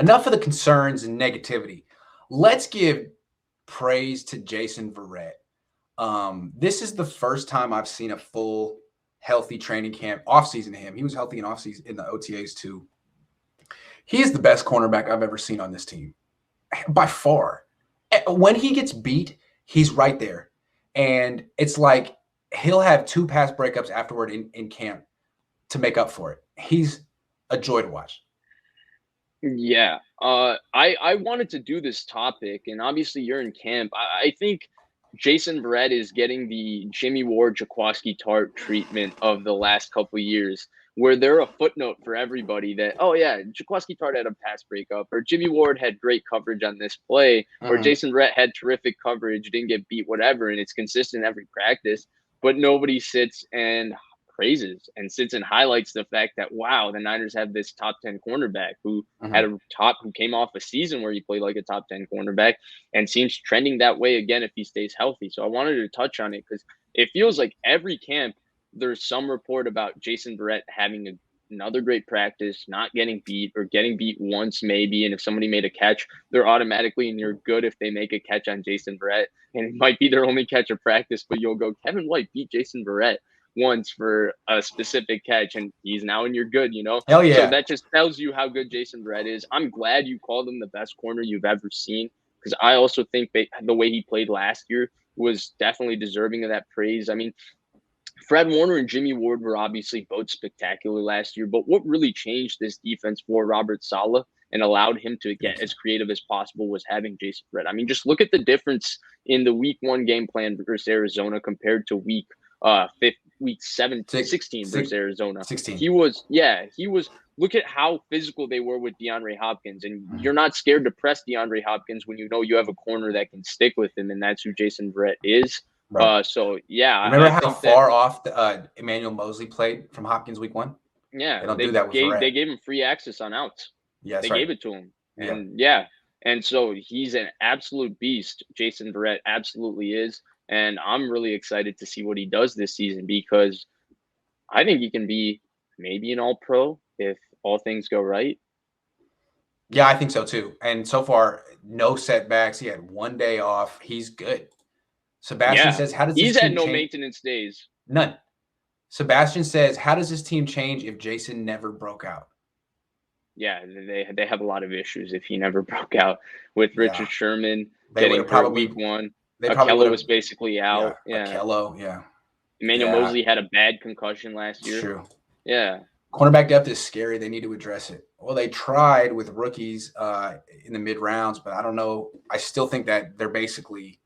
enough of the concerns and negativity. Let's give praise to Jason Verrett. This is the first time I've seen a full healthy training camp offseason to him. He was healthy in offseason in the OTAs too. He is the best cornerback I've ever seen on this team by far. When he gets beat, he's right there. And it's like he'll have 2 pass breakups afterward in camp to make up for it. He's a joy to watch. Yeah. I wanted to do this topic, and obviously you're in camp. I think Jason Verrett is getting the Jimmy Ward, Jaquaski Tart treatment of the last couple of years, where they're a footnote for everybody that, oh yeah, Jaquaski Tart had a pass breakup, or Jimmy Ward had great coverage on this play, or Jason Verrett had terrific coverage, didn't get beat, whatever, and it's consistent every practice. But nobody sits and praises and sits and highlights the fact that, wow, the Niners have this top 10 cornerback who who came off a season where he played like a top 10 cornerback and seems trending that way again if he stays healthy. So I wanted to touch on it because it feels like every camp there's some report about Jason Verrett having another great practice, not getting beat or getting beat once maybe. And if somebody made a catch, they're automatically and you're good if they make a catch on Jason Verrett. And it might be their only catch of practice, but you'll go, Kevin White beat Jason Verrett once for a specific catch, and he's now in your good, you know? Hell yeah. So that just tells you how good Jason Verrett is. I'm glad you called him the best corner you've ever seen, because I also think the way he played last year was definitely deserving of that praise. I mean, Fred Warner and Jimmy Ward were obviously both spectacular last year, but what really changed this defense for Robert Saleh and allowed him to get as creative as possible was having Jason Verrett. I mean, just look at the difference in the week 1 game plan versus Arizona compared to week 16 versus Arizona. 16. He was, look at how physical they were with DeAndre Hopkins. And you're not scared to press DeAndre Hopkins when you know you have a corner that can stick with him, and that's who Jason Verrett is. Right. So, yeah. Remember how far off Emmanuel Mosley played from Hopkins week 1? Yeah. They don't do that with Verrett. They gave him free access on outs. Yeah, they gave it to him. And, and so he's an absolute beast. Jason Verrett absolutely is. And I'm really excited to see what he does this season, because I think he can be maybe an all-pro if all things go right. Yeah, I think so too. And so far, no setbacks. He had 1 day off. He's good. Sebastian says, how does he's had no maintenance days? None. Sebastian says, how does this team change if Jason never broke out? Yeah, they have a lot of issues if he never broke out, with Richard Sherman getting hurt week 1. Akello was basically out. Akello, Emmanuel Mosley had a bad concussion last year. True. Yeah. Cornerback depth is scary. They need to address it. Well, they tried with rookies in the mid rounds, but I don't know. I still think that they're basically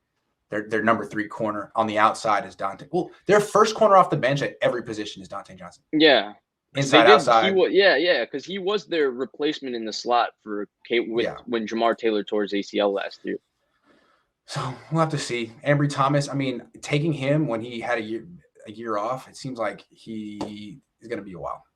their number 3 corner on the outside is Dante. Well, their first corner off the bench at every position is Dante Johnson. Yeah. Inside, outside. Because he was their replacement in the slot for when Jamar Taylor tore his ACL last year. So we'll have to see. Ambry Thomas, I mean, taking him when he had a year off, it seems like he is going to be a while.